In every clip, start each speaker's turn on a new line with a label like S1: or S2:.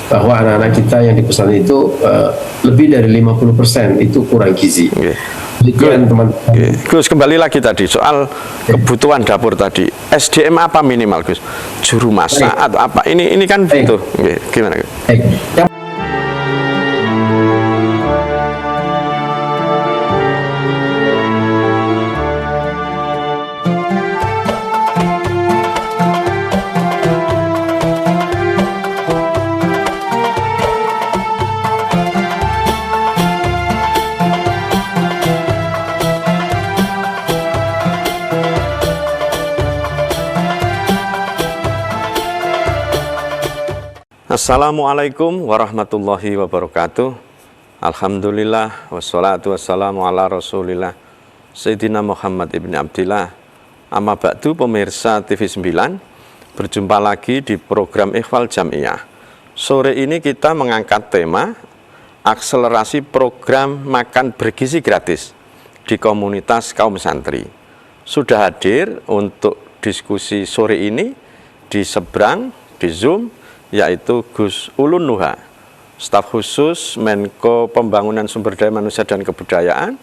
S1: bahwa anak-anak kita yang di pesantren itu lebih dari 50% itu kurang gizi. Demikian teman-teman.
S2: Gus, kembali lagi tadi soal kebutuhan dapur tadi. SDM apa minimal, Gus? Juru masak atau apa? Ini kan butuh. Gimana, Gus? Assalamualaikum warahmatullahi wabarakatuh. Alhamdulillah wassalatu wassalamu ala rasulillah Sayyidina Muhammad ibn Abdillah. Amma ba'du, pemirsa TV 9, berjumpa lagi di program Ikhwal Jamiyah. Sore ini kita mengangkat tema akselerasi program makan bergizi gratis di komunitas kaum santri. Sudah hadir untuk diskusi sore ini di seberang, di Zoom, yaitu Gus Ulun Nuha, staf khusus Menko Pembangunan Sumber Daya Manusia dan Kebudayaan,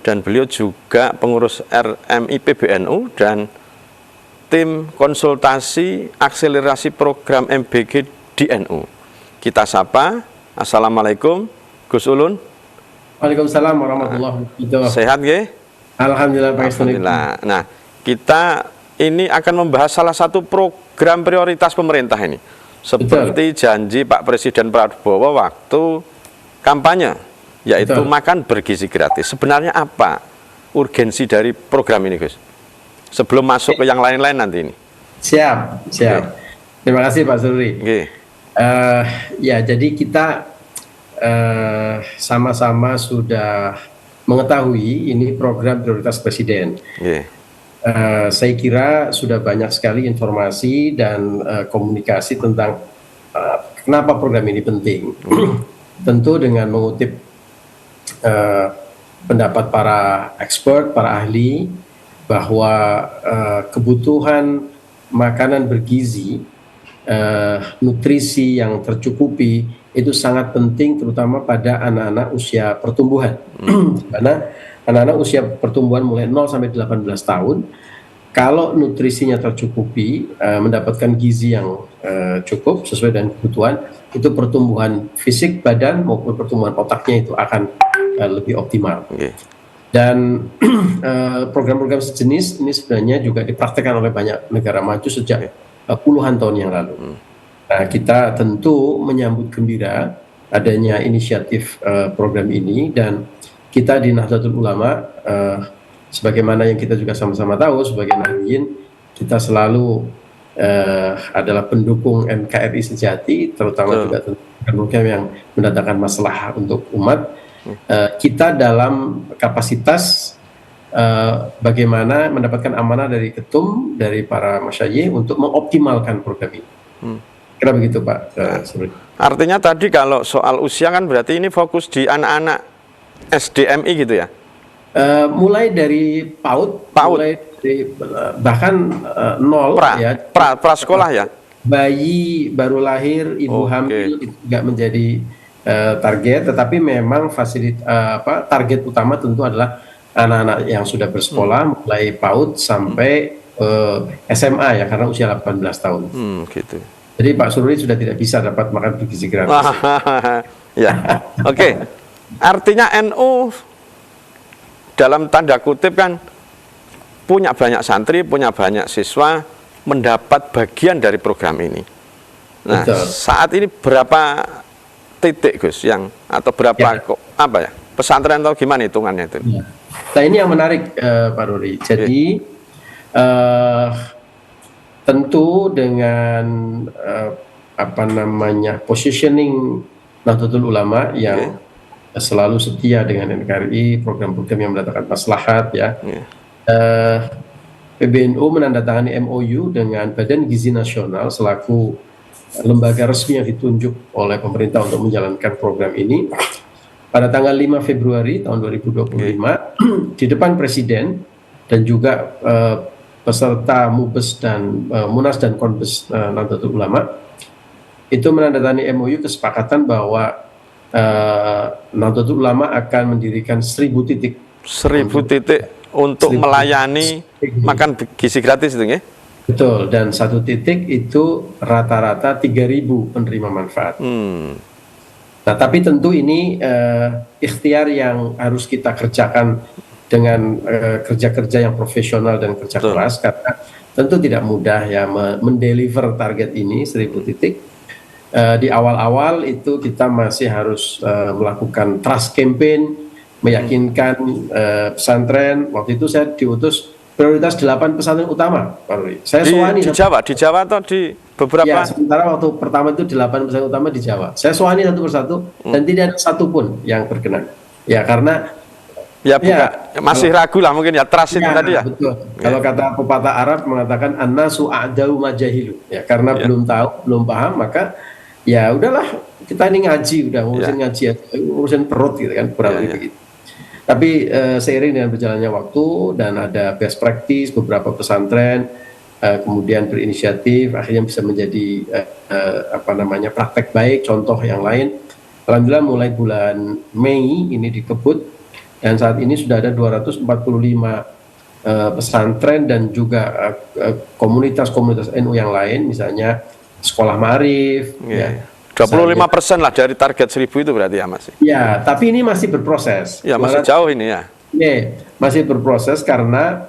S2: dan beliau juga pengurus RMI PBNU dan tim konsultasi akselerasi program MBG di NU. Kita sapa. Assalamualaikum Gus Ulun.
S1: Waalaikumsalam warahmatullahi wabarakatuh.
S2: Sehat ya?
S1: Alhamdulillah.
S2: Alhamdulillah. Nah, kita ini akan membahas salah satu program prioritas pemerintah ini, seperti janji Pak Presiden Prabowo waktu kampanye, yaitu makan bergizi gratis. Sebenarnya apa urgensi dari program ini, Gus? Sebelum masuk ke yang lain-lain nanti ini.
S1: Siap. Terima kasih Pak Sururi. Ya, jadi kita sama-sama sudah mengetahui ini program prioritas Presiden. Saya kira sudah banyak sekali informasi dan komunikasi tentang kenapa program ini penting. Tentu dengan mengutip pendapat para expert, para ahli, bahwa kebutuhan makanan bergizi, nutrisi yang tercukupi itu sangat penting, terutama pada anak-anak usia pertumbuhan. Karena anak-anak usia pertumbuhan mulai 0 sampai 18 tahun, kalau nutrisinya tercukupi, mendapatkan gizi yang cukup sesuai dengan kebutuhan, itu pertumbuhan fisik badan maupun pertumbuhan otaknya itu akan lebih optimal. Dan program-program sejenis ini sebenarnya juga dipraktekkan oleh banyak negara maju sejak puluhan tahun yang lalu. Nah, kita tentu menyambut gembira adanya inisiatif program ini, dan kita di Nahdlatul Ulama, sebagaimana yang kita juga sama-sama tahu sebagai Nahdliyin, kita selalu adalah pendukung NKRI sejati, terutama juga program yang mendatangkan masalah untuk umat. Kita dalam kapasitas bagaimana mendapatkan amanah dari ketum, dari para masyayikh untuk mengoptimalkan program ini. Kira begitu Pak.
S2: Artinya tadi kalau soal usia kan berarti ini fokus di anak-anak SDMI gitu ya?
S1: Mulai dari PAUD, mulai dari, bahkan nol ya.
S2: Prasekolah ya?
S1: Bayi baru lahir, ibu hamil itu juga menjadi target, tetapi memang target utama tentu adalah anak-anak yang sudah bersekolah, mulai PAUD sampai SMA ya, karena usia 18 tahun.
S2: Gitu.
S1: Jadi Pak Sururi sudah tidak bisa dapat makan bergizi gratis.
S2: Ya, oke. Artinya NU dalam tanda kutip kan punya banyak santri, punya banyak siswa, mendapat bagian dari program ini. Nah, saat ini berapa titik Gus yang atau berapa apa ya pesantren atau gimana hitungannya itu?
S1: Nah, ini yang menarik Pak Ruri. Jadi tentu dengan positioning Nahdlatul Ulama yang selalu setia dengan NKRI, program-program yang mendatangkan maslahat ya. PBNU menandatangani MOU dengan Badan Gizi Nasional selaku lembaga resmi yang ditunjuk oleh pemerintah untuk menjalankan program ini pada tanggal 5 Februari tahun 2025 di depan Presiden dan juga peserta Mubes dan Munas dan Konbes Nahdlatul Ulama. itu menandatangani MOU kesepakatan bahwa Nahdlatul Ulama akan mendirikan 1.000 titik
S2: 1.000 titik untuk
S1: 1.000
S2: melayani
S1: titik.
S2: makan gizi gratis itu ya?
S1: Betul, dan satu titik itu rata-rata 3.000 penerima manfaat. Nah, tapi tentu ini ikhtiar yang harus kita kerjakan dengan kerja-kerja yang profesional dan kerja keras, karena tentu tidak mudah ya mendeliver target ini 1.000 titik. Di awal-awal itu kita masih harus melakukan trust campaign, meyakinkan pesantren. Waktu itu saya diutus prioritas 8 pesantren utama, Pak Ruli. Saya
S2: Di Jawa atau di beberapa?
S1: Ya, sementara waktu pertama itu 8 pesantren utama di Jawa. Saya soani satu persatu dan tidak ada satupun yang berkenan. Ya, karena
S2: masih ragu lah mungkin ya, trust itu tadi ya.
S1: Betul. Kalau kata pepatah Arab mengatakan an-nasu a'dau majahilu. Ya, karena belum tahu, belum paham, maka ya udahlah, kita ini ngaji, udah ngurusin ngaji, urusin perut gitu kan, kurang lebih begitu. Tapi seiring dengan berjalannya waktu dan ada best practice, beberapa pesantren kemudian berinisiatif, akhirnya bisa menjadi praktek baik, contoh yang lain. Alhamdulillah mulai bulan Mei ini dikebut, dan saat ini sudah ada 245 pesantren dan juga komunitas-komunitas NU yang lain, misalnya sekolah Ma'arif.
S2: 25% lah dari target 1.000 itu berarti ya Mas?
S1: Ya, tapi ini masih berproses.
S2: Ya, masih jauh ini ya.
S1: Masih berproses karena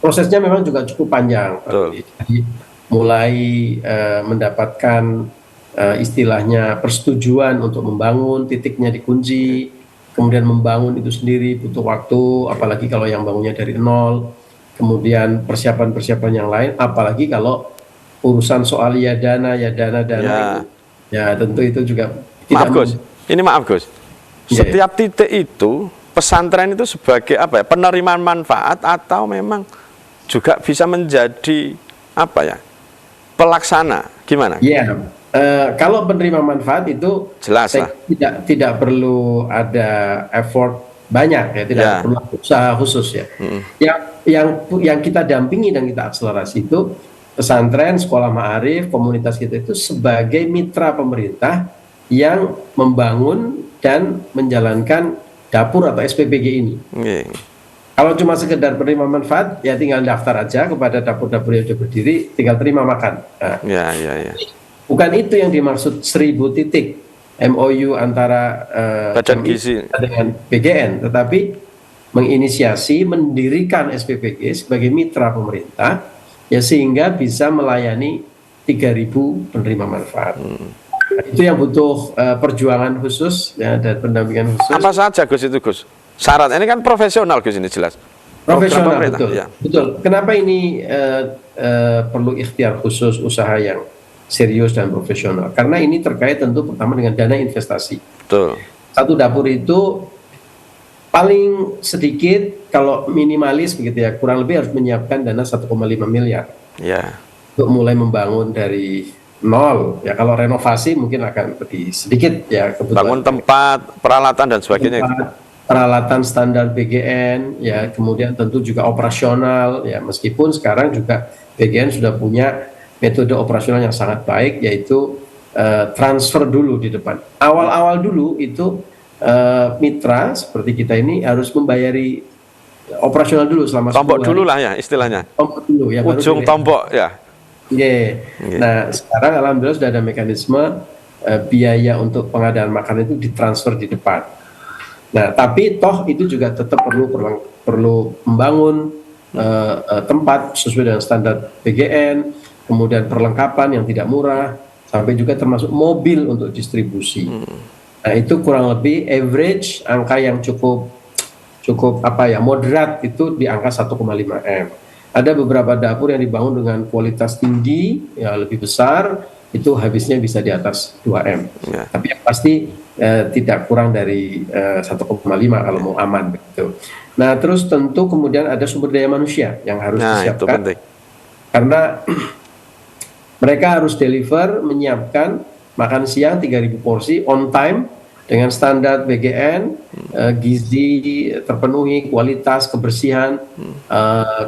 S1: prosesnya memang juga cukup panjang. Jadi mulai mendapatkan istilahnya persetujuan untuk membangun, titiknya dikunci, kemudian membangun itu sendiri butuh waktu, apalagi kalau yang bangunnya dari nol, kemudian persiapan-persiapan yang lain, apalagi kalau urusan soal dana ya tentu itu juga tidak.
S2: Maaf Gus, setiap titik itu pesantren itu sebagai penerimaan manfaat atau memang juga bisa menjadi pelaksana, gimana?
S1: Kalau penerima manfaat itu
S2: jelas lah,
S1: tidak perlu ada effort banyak ya, tidak perlu usaha khusus ya. Yang kita dampingi dan kita akselerasi itu pesantren, sekolah ma'arif, komunitas kita itu sebagai mitra pemerintah yang membangun dan menjalankan dapur atau SPPG ini. Kalau cuma sekedar penerima manfaat, ya tinggal daftar aja kepada dapur-dapur yang sudah berdiri, tinggal terima makan. Bukan itu yang dimaksud 1.000 titik MOU antara
S2: Badan Gizi
S1: dengan PGN, tetapi menginisiasi mendirikan SPPG sebagai mitra pemerintah, ya sehingga bisa melayani 3.000 penerima manfaat. Itu yang butuh perjuangan khusus ya, dan pendampingan khusus.
S2: Apa saja Gus itu Gus? Syarat ini kan profesional Gus, ini jelas.
S1: Profesional, betul. Kenapa ini perlu ikhtiar khusus, usaha yang serius dan profesional? Karena ini terkait tentu pertama dengan dana investasi.
S2: Betul.
S1: Satu dapur itu paling sedikit kalau minimalis begitu ya, kurang lebih harus menyiapkan dana 1,5 miliar. Untuk mulai membangun dari nol ya. Kalau renovasi mungkin akan lebih sedikit ya,
S2: bangun tempat, peralatan dan sebagainya.
S1: Peralatan standar PGN ya, kemudian tentu juga operasional ya, meskipun sekarang juga PGN sudah punya metode operasional yang sangat baik, yaitu transfer dulu di depan. Awal-awal dulu itu mitra seperti kita ini harus membayari operasional dulu selama
S2: tombok dulu lah ya istilahnya.
S1: Tombok dulu ya.
S2: Ujung tombok ya.
S1: Nah sekarang alhamdulillah sudah ada mekanisme biaya untuk pengadaan makanan itu ditransfer di depan. Nah tapi toh itu juga tetap perlu membangun tempat sesuai dengan standar PGN, kemudian perlengkapan yang tidak murah, sampai juga termasuk mobil untuk distribusi. Nah itu kurang lebih average angka yang cukup moderat itu di angka 1,5 M. Ada beberapa dapur yang dibangun dengan kualitas tinggi ya, lebih besar, itu habisnya bisa di atas 2 M. Tapi yang pasti tidak kurang dari 1,5 kalau mau aman begitu. Nah terus tentu kemudian ada sumber daya manusia yang harus disiapkan. Itu penting. Karena mereka harus deliver, menyiapkan makan siang 3.000 porsi on time dengan standar BGN, gizi terpenuhi, kualitas, kebersihan,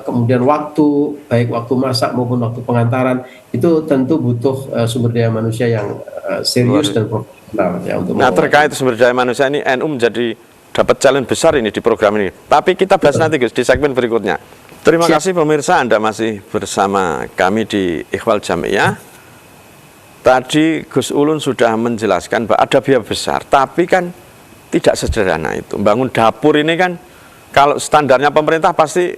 S1: kemudian waktu, baik waktu masak maupun waktu pengantaran, itu tentu butuh sumber daya manusia yang serius dan profesional ya untuk
S2: Nah, terkait sumber daya manusia ini NU menjadi dapat challenge besar ini di program ini. Tapi kita bahas nanti Gus di segmen berikutnya. Terima kasih pemirsa, Anda masih bersama kami di Ikhwal Jamiyah. Tadi Gus Ulun sudah menjelaskan bahwa ada biaya besar, tapi kan tidak sederhana itu. Bangun dapur ini kan, kalau standarnya pemerintah pasti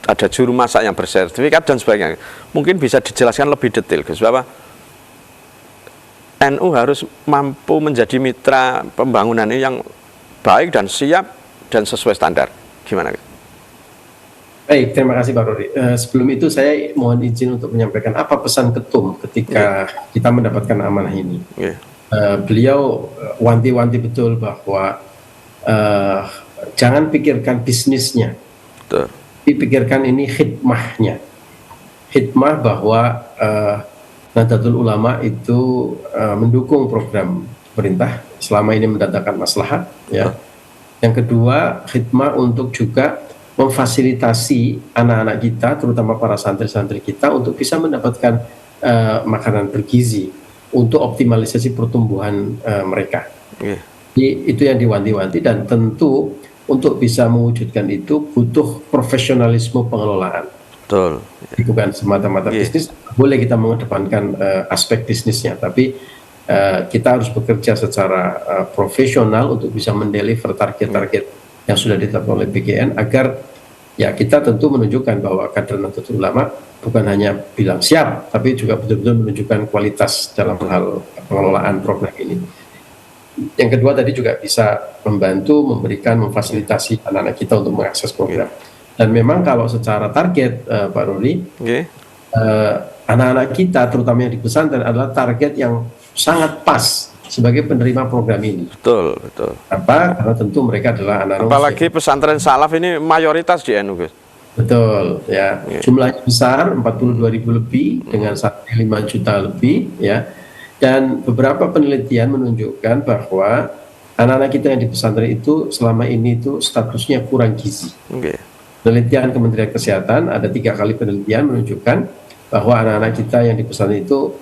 S2: ada juru masak yang bersertifikat dan sebagainya. Mungkin bisa dijelaskan lebih detail, Gus, bahwa NU harus mampu menjadi mitra pembangunan ini yang baik dan siap dan sesuai standar. Gimana, Gus?
S1: Baik, terima kasih Pak Rodi. Sebelum itu saya mohon izin untuk menyampaikan apa pesan ketum ketika kita mendapatkan amanah ini. Beliau wanti-wanti betul bahwa jangan pikirkan bisnisnya, dipikirkan ini khidmahnya. Khidmah bahwa Nahdlatul Ulama itu mendukung program pemerintah selama ini mendatangkan maslahat. Ya. Yang kedua, khidmah untuk juga memfasilitasi anak-anak kita, terutama para santri-santri kita, untuk bisa mendapatkan makanan bergizi untuk optimalisasi pertumbuhan mereka. Jadi, itu yang diwanti-wanti, dan tentu untuk bisa mewujudkan itu butuh profesionalisme pengelolaan.
S2: Betul.
S1: Bukan semata-mata bisnis. Boleh kita mengedepankan aspek bisnisnya, tapi kita harus bekerja secara profesional untuk bisa mendeliver target-target yang sudah ditetapkan oleh BGN, agar ya kita tentu menunjukkan bahwa kader Nahdlatul Ulama bukan hanya bilang siap, tapi juga betul-betul menunjukkan kualitas dalam hal pengelolaan program ini. Yang kedua tadi juga bisa membantu, memberikan, memfasilitasi anak-anak kita untuk mengakses program. Dan memang kalau secara target, Pak Ruli, anak-anak kita terutama yang di pesantren adalah target yang sangat pas sebagai penerima program ini. Betul. Apa? Karena tentu mereka adalah anak-anak.
S2: Apalagi pesantren salaf ini mayoritas di NU, Gus.
S1: Betul, ya. Jumlahnya besar, 42.000 lebih dengan 5 juta lebih, ya. Dan beberapa penelitian menunjukkan bahwa anak-anak kita yang di pesantren itu selama ini itu statusnya kurang gizi. Penelitian Kementerian Kesehatan, ada 3 kali penelitian menunjukkan bahwa anak-anak kita yang di pesantren itu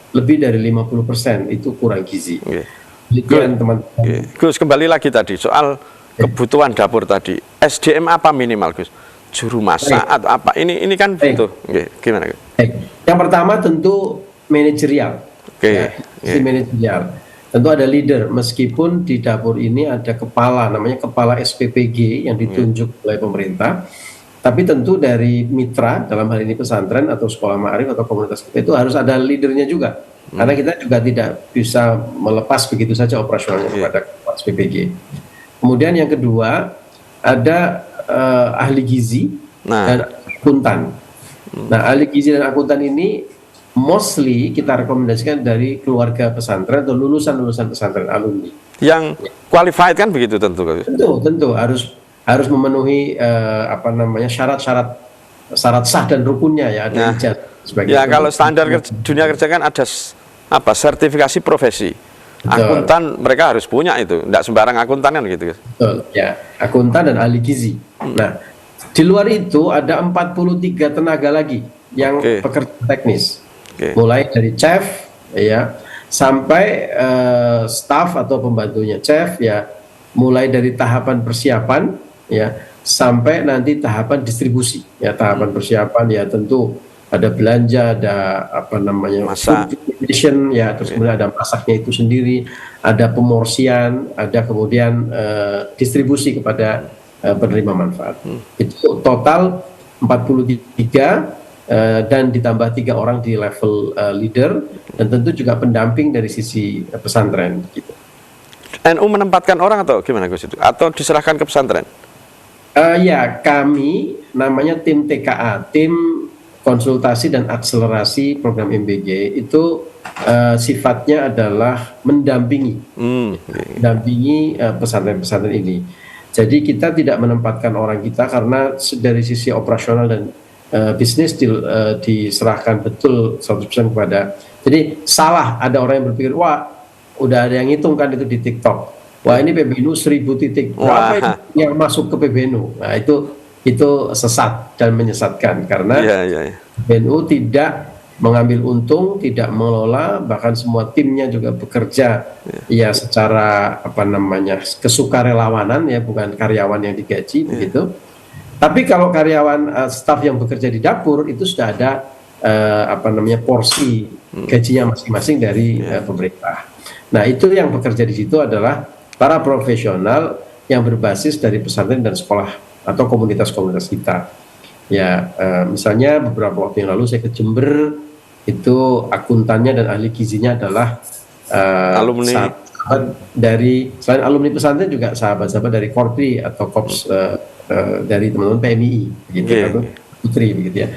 S1: lebih dari 50% itu kurang gizi. Teman-teman.
S2: Gus, kembali lagi tadi soal kebutuhan dapur tadi. SDM apa minimal, Gus? Juru masak atau apa? Ini kan butuh. Gimana, Gus?
S1: Yang pertama tentu manajerial. Manajerial. Tentu ada leader, meskipun di dapur ini ada kepala, namanya kepala SPPG yang ditunjuk oleh pemerintah. Tapi tentu dari mitra, dalam hal ini pesantren atau sekolah ma'arif atau komunitas kita, itu harus ada leadernya juga. Karena kita juga tidak bisa melepas begitu saja operasionalnya kepada SPPG. Kemudian yang kedua, ada ahli gizi dan akuntan. Nah, ahli gizi dan akuntan ini mostly kita rekomendasikan dari keluarga pesantren atau lulusan-lulusan pesantren, alumni. Yang
S2: qualified kan begitu tentu.
S1: Tentu harus memenuhi syarat-syarat sah dan rukunnya, ya, ada ijazah sebagai.
S2: Ya, kalau standar dunia kerja kan ada sertifikasi profesi. Akuntan mereka harus punya itu, tidak sembarang akuntan kan gitu.
S1: Betul, ya, akuntan dan ahli gizi. Nah, di luar itu ada 43 tenaga lagi yang pekerja teknis. Mulai dari chef, ya, sampai staff atau pembantunya chef, ya, mulai dari tahapan persiapan, ya, sampai nanti tahapan distribusi, ya. Tahapan persiapan, ya, tentu ada belanja, ada
S2: masak,
S1: food preparation, ya, terus kemudian ada masaknya itu sendiri, ada pemorsian, ada kemudian distribusi kepada penerima manfaat. Itu total 43, dan ditambah 3 orang di level leader, dan tentu juga pendamping dari sisi pesantren gitu.
S2: NU menempatkan orang atau gimana, Gus, itu? Atau diserahkan ke pesantren?
S1: Ya, kami namanya tim TKA, tim konsultasi dan akselerasi program MBG, itu sifatnya adalah mendampingi pesantren-pesantren ini. Jadi kita tidak menempatkan orang kita, karena dari sisi operasional dan bisnis diserahkan betul 100% kepada. Jadi salah ada orang yang berpikir, wah, udah ada yang ngitung kan itu di TikTok. Wah, ini PBNU 1000 titik. Berapa
S2: Wah,
S1: yang masuk ke PBNU? Nah, itu sesat dan menyesatkan karena
S2: iya, iya, iya.
S1: PBNU tidak mengambil untung, tidak mengelola, bahkan semua timnya juga bekerja ya secara apa namanya kesukarelawanan ya, bukan karyawan yang digaji begitu. Tapi kalau karyawan staf yang bekerja di dapur itu sudah ada apa namanya porsi gajinya masing-masing dari pemerintah. Nah, itu yang bekerja di situ adalah para profesional yang berbasis dari pesantren dan sekolah atau komunitas-komunitas kita. Ya, misalnya beberapa waktu yang lalu saya ke Jember, itu akuntannya dan ahli gizinya adalah
S2: Alumni.
S1: sahabat dari selain alumni pesantren juga sahabat-sahabat dari Korpri atau Korps dari teman-teman PMII begitu atau Putri begitu ya.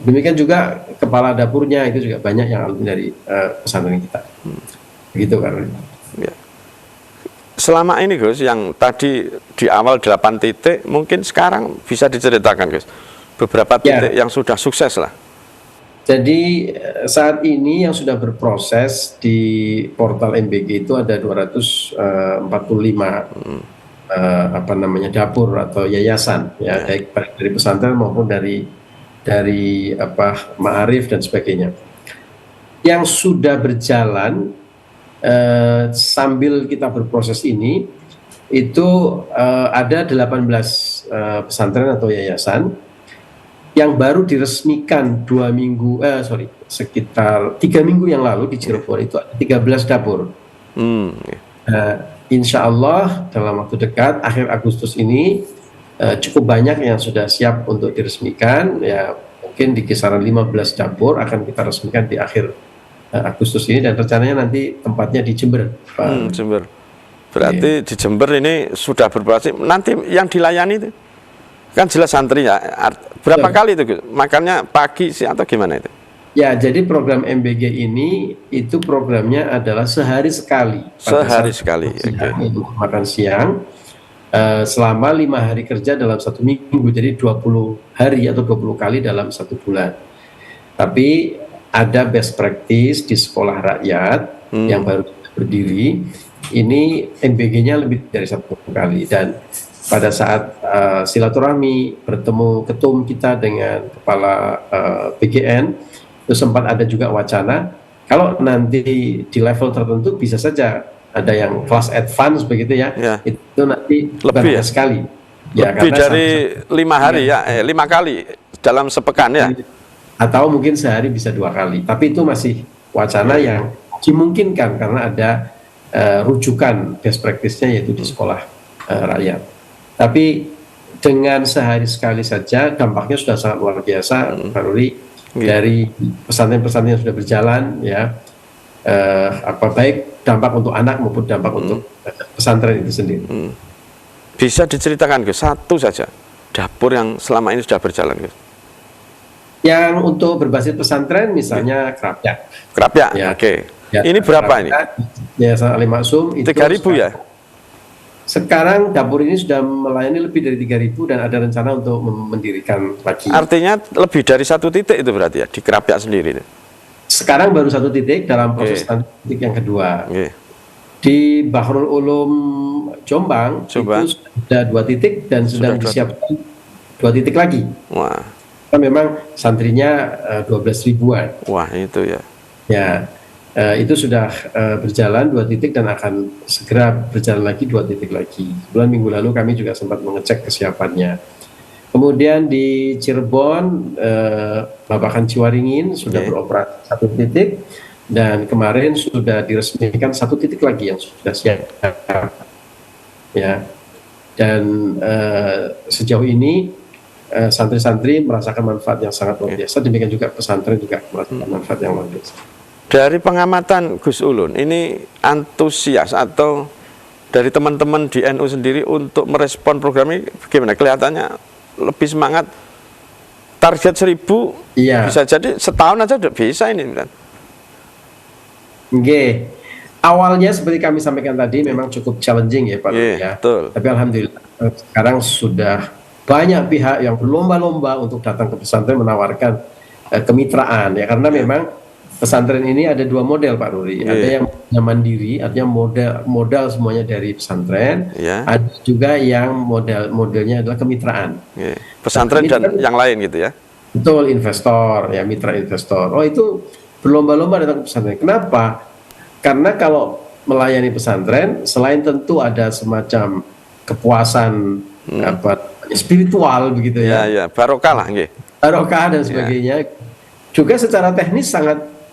S1: Demikian juga kepala dapurnya itu juga banyak yang alumni dari pesantren kita. Begitu kan.
S2: Ya. Selama ini Gus, yang tadi di awal 8 titik, mungkin sekarang bisa diceritakan Gus, beberapa titik yang sudah sukses lah.
S1: Jadi saat ini yang sudah berproses di portal MBG itu ada 245 apa namanya dapur atau yayasan ya, baik dari pesantren maupun dari apa ma'arif dan sebagainya. Yang sudah berjalan sambil kita berproses ini itu ada 18 pesantren atau yayasan yang baru diresmikan sekitar 3 minggu yang lalu di Cirebon itu ada 13 dapur. Insya Allah dalam waktu dekat akhir Agustus ini cukup banyak yang sudah siap untuk diresmikan ya, mungkin di kisaran 15 dapur akan kita resmikan di akhir Agustus ini, dan rencananya nanti tempatnya di Jember.
S2: Jember. Berarti di Jember ini sudah berproses. Nanti yang dilayani itu kan jelas santri ya. Berapa kali itu makannya pagi sih atau gimana itu?
S1: Ya, jadi program MBG ini itu programnya adalah sehari sekali.
S2: Sehari sekali.
S1: Makan siang selama 5 hari kerja dalam 1 minggu. Jadi 20 hari atau 20 kali dalam 1 bulan. Tapi ada best practice di sekolah rakyat yang baru berdiri. Ini MBG-nya lebih dari 1 kali, dan pada saat silaturahmi bertemu ketum kita dengan kepala PGN itu sempat ada juga wacana kalau nanti di level tertentu bisa saja ada yang kelas advance begitu ya, itu nanti lebih sekali ya,
S2: lebih dari 5 hari ya 5 kali dalam sepekan ya,
S1: atau mungkin sehari bisa 2 kali, tapi itu masih wacana yang dimungkinkan karena ada rujukan best practice-nya yaitu di sekolah rakyat. Tapi dengan sehari sekali saja dampaknya sudah sangat luar biasa, Pak Ruli, dari pesantren-pesantren yang sudah berjalan ya, apa baik dampak untuk anak maupun dampak untuk pesantren itu sendiri.
S2: Bisa diceritakan Gus, satu saja dapur yang selama ini sudah berjalan Gus?
S1: Yang untuk berbasis pesantren misalnya Krapyak.
S2: Krapyak, ya. Ya, ini berapa ini?
S1: Yayasan Alim Maksum itu
S2: 3.000 ya?
S1: Sekarang dapur ini sudah melayani lebih dari 3.000 dan ada rencana untuk mendirikan lagi.
S2: Artinya lebih dari 1 titik itu berarti ya di Krapyak sendiri itu?
S1: Sekarang baru 1 titik dalam proses titik yang kedua. Di Bahrul Ulum Jombang itu sudah 2 titik dan sedang disiapkan 2 titik lagi.
S2: Wah.
S1: Memang santrinya 12 ribuan.
S2: Wah, itu ya.
S1: Ya. Itu sudah berjalan 2 titik dan akan segera berjalan lagi 2 titik lagi. Bulan minggu lalu kami juga sempat mengecek kesiapannya. Kemudian di Cirebon, Babakan Ciwaringin sudah beroperasi 1 titik, dan kemarin sudah diresmikan 1 titik lagi yang sudah siap. Ya, dan sejauh ini santri-santri merasakan manfaat yang sangat luar biasa. Demikian juga pesantren juga merasakan manfaat yang luar biasa.
S2: Dari pengamatan Gus Ulun, ini antusias atau dari teman-teman di NU sendiri untuk merespon program ini bagaimana? Kelihatannya lebih semangat. Target 1000 bisa jadi setahun aja udah bisa ini.
S1: Awalnya seperti kami sampaikan tadi memang cukup challenging ya Pak.
S2: Betul.
S1: Tapi alhamdulillah sekarang sudah banyak pihak yang berlomba-lomba untuk datang ke pesantren menawarkan kemitraan ya, karena memang pesantren ini ada dua model Pak Ruri. Ada yang mandiri, artinya modal semuanya dari pesantren. Ada juga yang modelnya adalah kemitraan.
S2: Pesantren dan yang lain gitu ya.
S1: Betul, investor, ya mitra investor. Oh itu berlomba-lomba datang ke pesantren. Kenapa? Karena kalau melayani pesantren, selain tentu ada semacam kepuasan spiritual begitu ya.
S2: Ya, barokah lah,
S1: barokah dan sebagainya. Juga secara teknis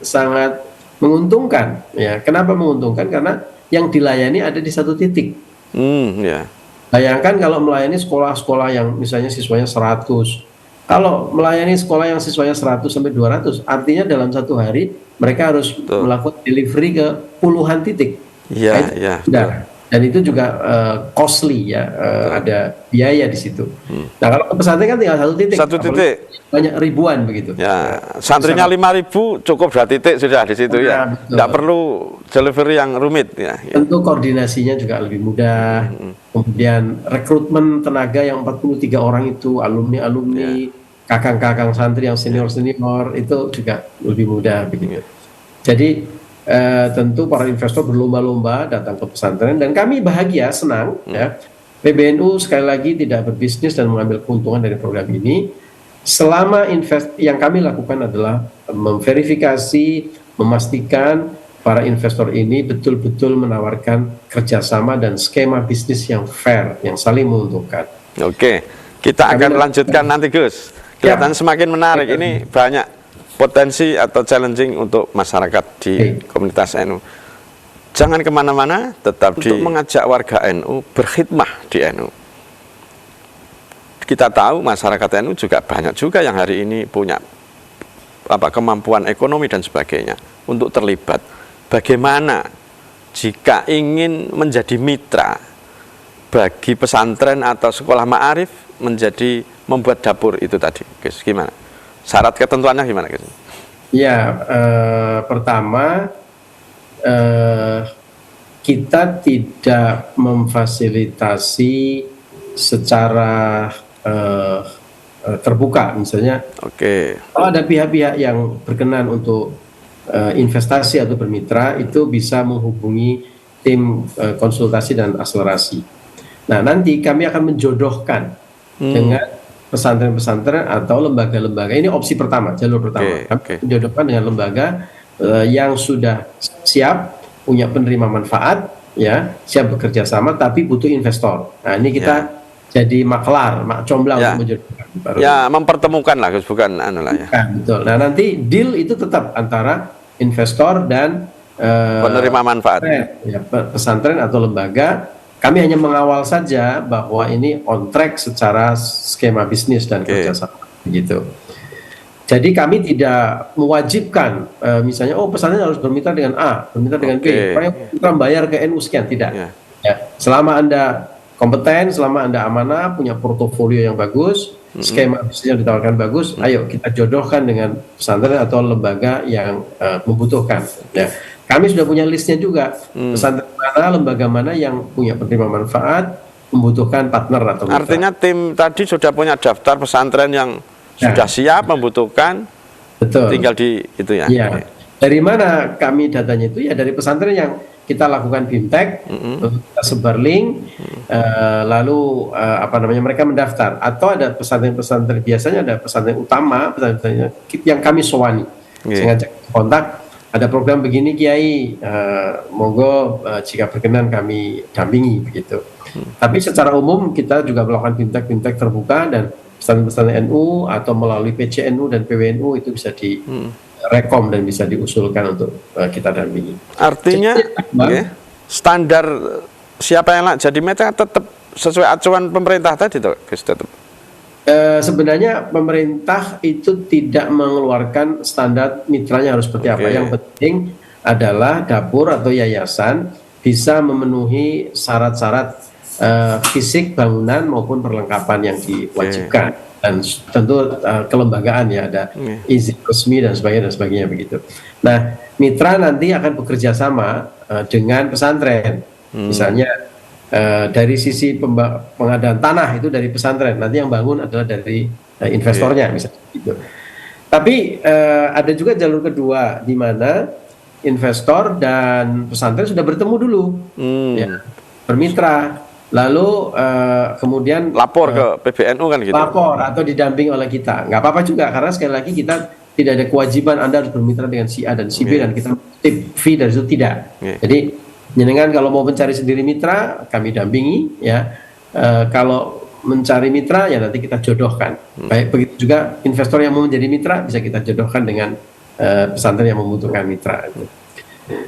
S1: sangat menguntungkan. Ya, kenapa menguntungkan? Karena yang dilayani ada di satu titik. Bayangkan kalau melayani sekolah-sekolah yang misalnya siswanya 100. Kalau melayani sekolah yang siswanya 100 sampai 200, artinya dalam satu hari mereka harus melakukan delivery ke puluhan titik. Dan itu juga costly ya, ada biaya di situ. Nah kalau ke pesantren kan tinggal satu titik. Banyak ribuan begitu.
S2: Ya, santrinya 5.000 cukup 2 titik sudah di situ ya. Tidak perlu delivery yang rumit ya.
S1: Tentu koordinasinya juga lebih mudah. Kemudian rekrutmen tenaga yang 43 orang itu alumni, kakang-kakang santri yang senior itu juga lebih mudah begitu. Jadi tentu para investor berlomba-lomba datang ke pesantren dan kami bahagia, senang ya. PBNU sekali lagi tidak berbisnis dan mengambil keuntungan dari program ini. Selama yang kami lakukan adalah memverifikasi, memastikan para investor ini betul-betul menawarkan kerjasama dan skema bisnis yang fair, yang saling menguntungkan.
S2: Oke, kita akan lanjutkan nanti Gus. Kelihatan semakin menarik. Ini banyak potensi atau challenging untuk masyarakat di komunitas NU. Jangan kemana-mana, tetap untuk mengajak warga NU berkhidmah di NU. Kita tahu masyarakat NU juga banyak juga yang hari ini punya kemampuan ekonomi dan sebagainya untuk terlibat. Bagaimana jika ingin menjadi mitra bagi pesantren atau sekolah ma'arif menjadi membuat dapur itu tadi, Gus, gimana? Syarat ketentuannya gimana, Gus?
S1: Ya, pertama kita tidak memfasilitasi secara terbuka, misalnya. Kalau ada pihak-pihak yang berkenan untuk investasi atau bermitra, itu bisa menghubungi tim konsultasi dan akselerasi. Nah, nanti kami akan menjodohkan dengan pesantren-pesantren atau lembaga-lembaga. Ini opsi pertama, jalur pertama. Kami menjodohkan dengan lembaga yang sudah siap, punya penerima manfaat, ya, siap bekerja sama, tapi butuh investor. Nah, ini kita jadi maklar, comblang untuk menjodohkan.
S2: Ya, mempertemukan lah, Gus, bukan lah ya.
S1: Betul. Nah, nanti deal itu tetap antara investor dan
S2: penerima manfaat.
S1: Ya, pesantren atau lembaga. Kami hanya mengawal saja bahwa ini on track secara skema bisnis dan kerjasama, gitu. Jadi kami tidak mewajibkan, misalnya, pesantren harus bermitra dengan A, bermitra dengan B, supaya kita bayar ke NU sekian, tidak. Ya, selama Anda kompeten, selama Anda amanah, punya portofolio yang bagus, skema bisnisnya ditawarkan bagus, ayo kita jodohkan dengan pesantren atau lembaga yang membutuhkan. Ya. Kami sudah punya listnya juga, pesantren mana, lembaga mana yang punya penerima manfaat, membutuhkan partner atau mitra.
S2: Artinya tim tadi sudah punya daftar pesantren yang sudah siap, membutuhkan, tinggal di itu ya.
S1: Dari mana kami datanya itu? Ya dari pesantren yang kita lakukan bimtek, kita sebar link, lalu mereka mendaftar. Atau ada pesantren-pesantren, biasanya ada pesantren utama, pesantren yang kami sowani, sengaja kontak. Ada program begini Kiai, monggo jika berkenan kami dampingi begitu. Tapi secara umum kita juga melakukan bimtek terbuka dan pesantren NU atau melalui PCNU dan PWNU itu bisa direkom dan bisa diusulkan untuk kita dampingi.
S2: Artinya standar siapa yang jadi mitra tetap sesuai acuan pemerintah tadi tuh, Gus, tetap.
S1: Sebenarnya pemerintah itu tidak mengeluarkan standar mitranya harus seperti apa. Yang penting adalah dapur atau yayasan bisa memenuhi syarat-syarat fisik bangunan maupun perlengkapan yang diwajibkan, dan tentu kelembagaan ya, ada izin resmi dan sebagainya begitu. Nah, mitra nanti akan bekerja sama dengan pesantren, misalnya dari sisi pengadaan tanah itu dari pesantren, nanti yang bangun adalah dari investornya misalnya gitu. Tapi ada juga jalur kedua di mana investor dan pesantren sudah bertemu dulu, ya, bermitra, lalu kemudian
S2: Lapor ke PBNU kan gitu.
S1: lapor atau didamping oleh kita. Nggak apa-apa juga, karena sekali lagi kita tidak ada kewajiban Anda harus bermitra dengan si A dan si B dan kita tip fee dari itu, tidak. Jadi jenengan kalau mau mencari sendiri mitra, kami dampingi, ya. Kalau mencari mitra, ya nanti kita jodohkan. Baik begitu juga investor yang mau menjadi mitra bisa kita jodohkan dengan pesantren yang membutuhkan mitra.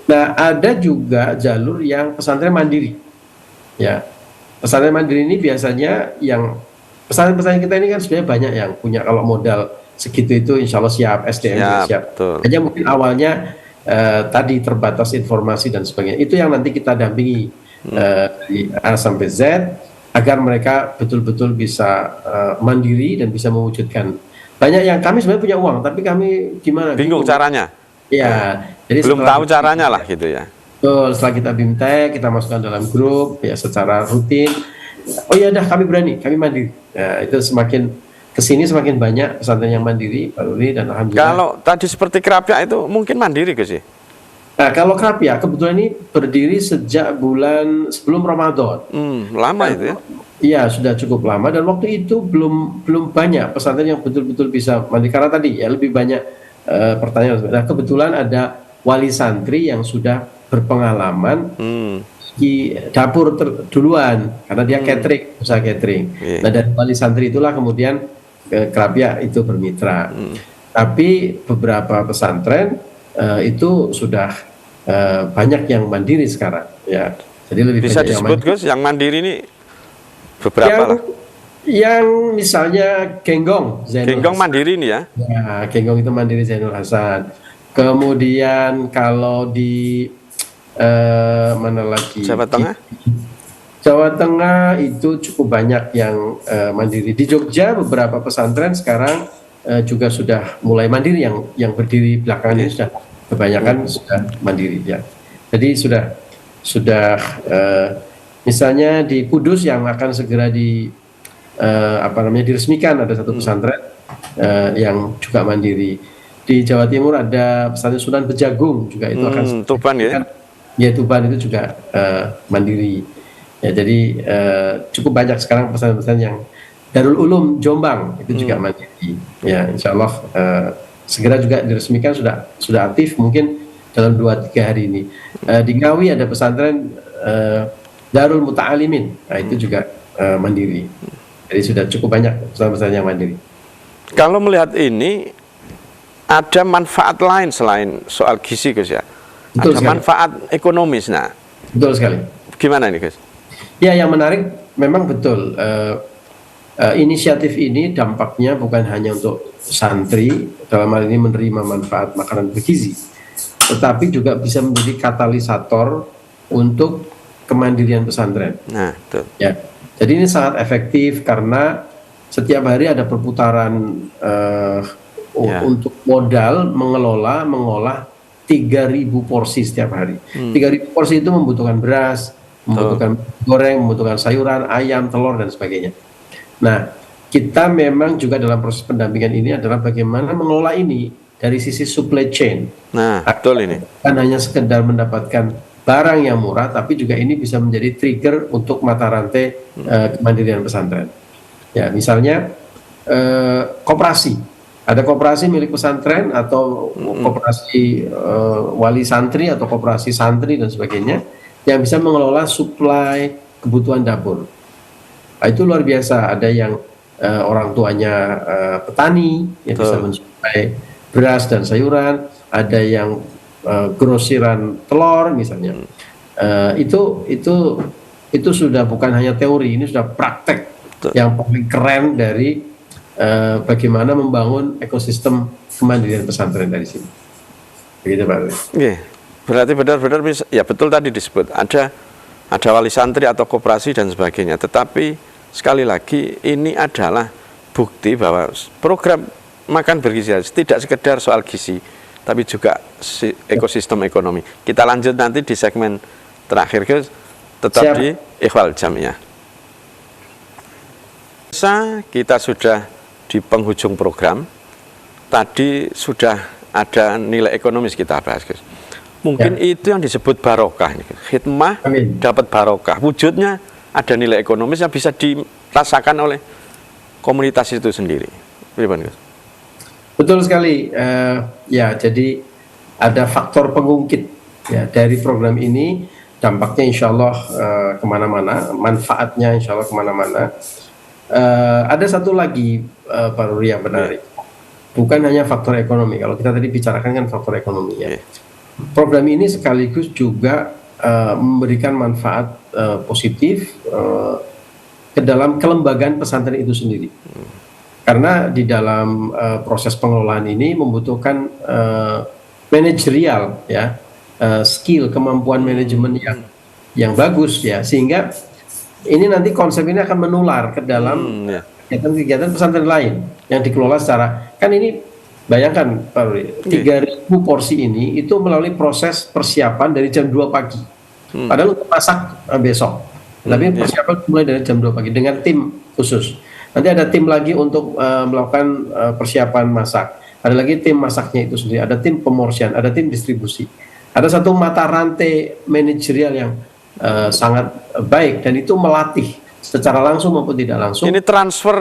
S1: Nah, ada juga jalur yang pesantren mandiri. Ya, pesantren mandiri ini biasanya yang pesantren-pesantren kita ini kan sebenarnya banyak yang punya, kalau modal segitu itu insya Allah siap, SDM juga siap. Hanya mungkin awalnya tadi terbatas informasi dan sebagainya. Itu yang nanti kita dampingi dari A sampai Z, agar mereka betul-betul bisa mandiri dan bisa mewujudkan. Banyak yang kami sebenarnya punya uang, tapi kami gimana?
S2: Bingung caranya.
S1: Ya, jadi
S2: belum tahu caranya lah gitu ya.
S1: Betul, setelah kita bimtek, kita masukkan dalam grup ya secara rutin. Oh ya dah, kami berani, kami mandiri. Nah, itu semakin kesini semakin banyak pesantren yang mandiri, Pak Ruli, dan alhamdulillah.
S2: Kalau tadi seperti Krapia itu mungkin mandiri Gus sih.
S1: Nah, kalau Krapia kebetulan ini berdiri sejak bulan sebelum Ramadan.
S2: Lama itu ya?
S1: Iya, sudah cukup lama, dan waktu itu belum banyak pesantren yang betul-betul bisa mandiri, karena tadi ya lebih banyak pertanyaan. Nah, kebetulan ada wali santri yang sudah berpengalaman di dapur duluan, karena dia catering, usaha catering. Nah, dari wali santri itulah kemudian Krapia itu bermitra. Tapi beberapa pesantren itu sudah banyak yang mandiri sekarang, ya. Jadi lebih
S2: bisa
S1: banyak
S2: disebut
S1: yang
S2: Gus, yang mandiri ini beberapa lah.
S1: Yang misalnya Genggong
S2: mandiri nih ya.
S1: Ya, Genggong itu mandiri Zainul Hasan. Kemudian kalau di mana lagi?
S2: Jawa Tengah?
S1: Jawa Tengah itu cukup banyak yang mandiri. Di Jogja beberapa pesantren sekarang juga sudah mulai mandiri, yang berdiri belakangan ini sudah kebanyakan sudah mandiri, ya. Jadi sudah misalnya di Kudus yang akan segera diresmikan, ada satu pesantren yang juga mandiri. Di Jawa Timur ada pesantren Sunan Bejagung juga, itu akan
S2: Tuban ya.
S1: Ya, Tuban itu juga mandiri. Ya, jadi cukup banyak sekarang pesantren-pesantren yang Darul Ulum Jombang itu juga mandiri. Ya, insya Allah segera juga diresmikan, sudah aktif mungkin dalam 2-3 hari ini. Di Ngawi ada pesantren Darul Muta'alimin, nah itu juga mandiri. Jadi sudah cukup banyak pesantren yang mandiri.
S2: Kalau melihat ini, ada manfaat lain selain soal gizi Gus ya?
S1: Betul
S2: ada
S1: sekali.
S2: Manfaat ekonomis. Nah,
S1: betul sekali.
S2: Gimana ini Gus?
S1: Ya, yang menarik memang betul. Inisiatif ini dampaknya bukan hanya untuk santri dalam hal ini menerima manfaat makanan bergizi, tetapi juga bisa menjadi katalisator untuk kemandirian pesantren.
S2: Nah, betul.
S1: Ya, jadi ini sangat efektif karena setiap hari ada perputaran untuk modal mengolah 3.000 porsi setiap hari. 3.000 porsi itu membutuhkan beras, membutuhkan goreng, membutuhkan sayuran, ayam, telur, dan sebagainya. Nah, kita memang juga dalam proses pendampingan ini adalah bagaimana mengelola ini dari sisi supply chain.
S2: Nah, betul ini.
S1: Bukan hanya sekedar mendapatkan barang yang murah, tapi juga ini bisa menjadi trigger untuk mata rantai kemandirian pesantren. Ya, misalnya koperasi. Ada koperasi milik pesantren atau koperasi wali santri atau koperasi santri dan sebagainya yang bisa mengelola suplai kebutuhan dapur. Nah, itu luar biasa. Ada yang orang tuanya petani yang bisa mensuplai beras dan sayuran, ada yang grosiran telur misalnya. Itu sudah bukan hanya teori, ini sudah praktek yang paling keren dari bagaimana membangun ekosistem kemandirian pesantren dari sini. Begitu Pak.
S2: Berarti benar-benar ya betul tadi disebut ada wali santri atau koperasi dan sebagainya. Tetapi sekali lagi ini adalah bukti bahwa program makan bergizi tidak sekedar soal gizi, tapi juga ekosistem ekonomi. Kita lanjut nanti di segmen terakhir, Gus. Tetap di Ikhwal Jamiah. Kita sudah di penghujung program, tadi sudah ada nilai ekonomis kita bahas, Gus. Mungkin itu yang disebut barokah. Khidmah dapat barokah. Wujudnya ada nilai ekonomis yang bisa dirasakan oleh komunitas itu sendiri. Bagaimana, Gus?
S1: Betul sekali. Ya, jadi ada faktor pengungkit ya dari program ini. Dampaknya insya Allah kemana-mana, manfaatnya insya Allah kemana-mana. Ada satu lagi Pak Ruri yang menarik, bukan hanya faktor ekonomi. Kalau kita tadi bicarakan kan faktor ekonomi ya. Program ini sekaligus juga memberikan manfaat positif ke dalam kelembagaan pesantren itu sendiri. Karena di dalam proses pengelolaan ini membutuhkan manajerial ya. Skill, kemampuan manajemen yang bagus ya, sehingga ini nanti konsep ini akan menular ke dalam kegiatan-kegiatan pesantren lain yang dikelola secara, kan ini bayangkan Pak Ruri, 3.000 porsi ini itu melalui proses persiapan dari jam 2 pagi. Padahal untuk masak besok, tapi persiapan mulai dari jam 2 pagi dengan tim khusus. Nanti ada tim lagi untuk melakukan persiapan masak. Ada lagi tim masaknya itu sendiri, ada tim pemorsian, ada tim distribusi. Ada satu mata rantai manajerial yang sangat baik, dan itu melatih secara langsung maupun tidak langsung.
S2: Ini transfer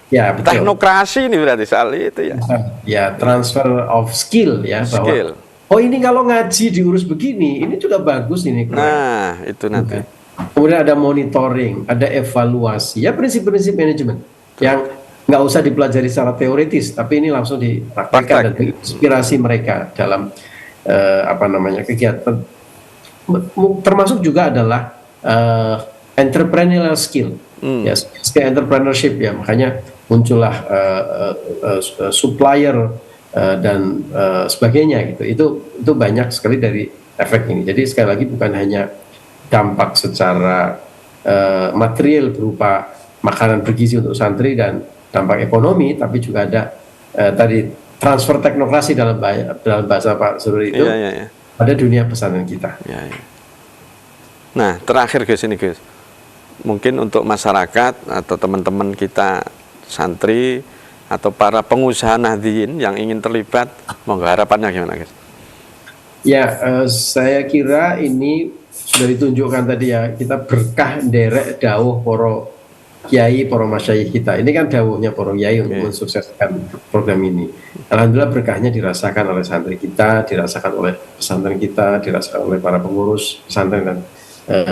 S1: ya, betul.
S2: Teknokrasi ini berarti soal itu ya.
S1: Ya, transfer of skill ya, bahwa oh ini kalau ngaji diurus begini, ini juga bagus ini.
S2: Nah, itu nanti.
S1: Kemudian ada monitoring, ada evaluasi, ya prinsip-prinsip manajemen yang nggak usah dipelajari secara teoritis, tapi ini langsung dipraktikkan dan inspirasi mereka dalam kegiatan, termasuk juga adalah entrepreneurial skill, ya, skill entrepreneurship ya, makanya muncullah supplier dan sebagainya gitu. Itu banyak sekali dari efek ini. Jadi sekali lagi bukan hanya dampak secara material berupa makanan bergizi untuk santri dan dampak ekonomi, tapi juga ada tadi transfer teknokrasi dalam bahasa Pak Sururi itu pada dunia pesantren kita.
S2: Nah, terakhir Gus ini Gus, mungkin untuk masyarakat atau teman-teman kita santri atau para pengusaha Nahdliyin yang ingin terlibat, monggo harapannya gimana Gus?
S1: Ya, saya kira ini sudah ditunjukkan tadi ya, kita berkah derek dawuh para kiai, para masyayikh kita. Ini kan dawuhnya para kiai untuk mensukseskan program ini. Alhamdulillah berkahnya dirasakan oleh santri kita, dirasakan oleh pesantren kita, dirasakan oleh para pengurus pesantren dan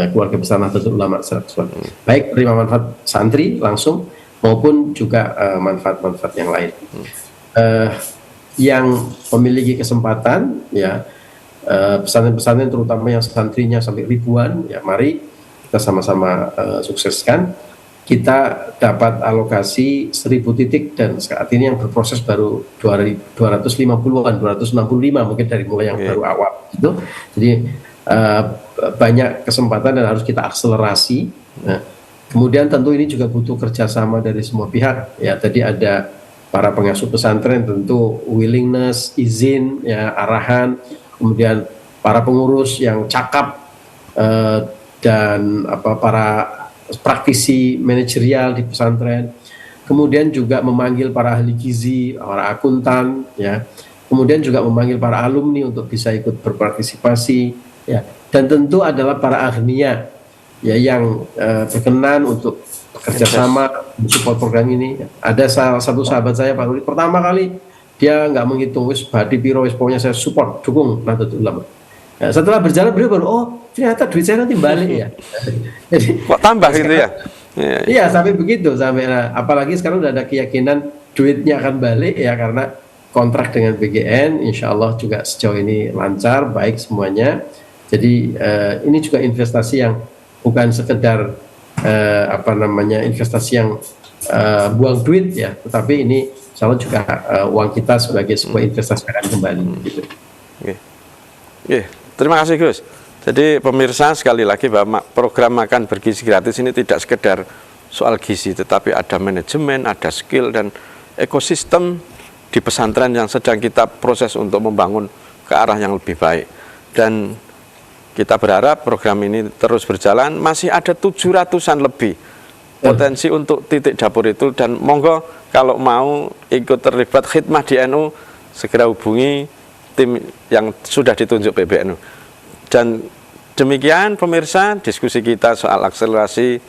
S1: keluarga besar Nahdlatul Ulama secara keseluruhan. Baik terima manfaat santri langsung maupun juga manfaat-manfaat yang lain. Yang memiliki kesempatan ya, pesantren-pesantren terutama yang santrinya sampai ribuan ya, mari kita sama-sama sukseskan. Kita dapat alokasi 1.000 titik dan saat ini yang berproses baru 250-an, 265 mungkin dari mulai yang baru awal gitu. Jadi banyak kesempatan dan harus kita akselerasi. Nah, kemudian tentu ini juga butuh kerjasama dari semua pihak ya. Tadi ada para pengasuh pesantren, tentu willingness, izin ya, arahan, kemudian para pengurus yang cakap dan para praktisi manajerial di pesantren, kemudian juga memanggil para ahli gizi, para akuntan, ya, kemudian juga memanggil para alumni untuk bisa ikut berpartisipasi, ya, dan tentu adalah para agnia, ya, yang berkenan untuk bekerja sama mensupport program ini. Ada salah satu sahabat saya Pak Ruri, pertama kali dia nggak menghitung wis badi piro, wis pokoknya saya support, dukung Nahdlatul Ulama. Nah, setelah berjalan beliau baru, oh ternyata duit saya nanti balik ya. Jadi
S2: kok tambah gitu ya?
S1: Iya, sampai begitu, sampai apalagi sekarang udah ada keyakinan duitnya akan balik ya, karena kontrak dengan BGN insya Allah juga sejauh ini lancar, baik semuanya. Jadi ini juga investasi yang bukan sekedar investasi yang buang duit ya, tetapi ini insya Allah juga uang kita sebagai sebuah investasi akan kembali gitu.
S2: Terima kasih Gus. Jadi pemirsa, sekali lagi bahwa program makan bergizi gratis ini tidak sekedar soal gizi, tetapi ada manajemen, ada skill dan ekosistem di pesantren yang sedang kita proses untuk membangun ke arah yang lebih baik. Dan kita berharap program ini terus berjalan, masih ada 700-an lebih potensi untuk titik dapur itu, dan monggo kalau mau ikut terlibat khidmah di NU segera hubungi tim yang sudah ditunjuk PBNU. Dan demikian pemirsa diskusi kita soal akselerasi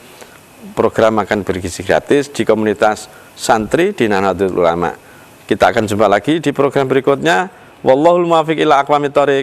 S2: program makan bergizi gratis di komunitas santri di Nahdlatul Ulama. Kita akan jumpa lagi di program berikutnya. Wallahul muwaffiq ila aqwamit thoriq.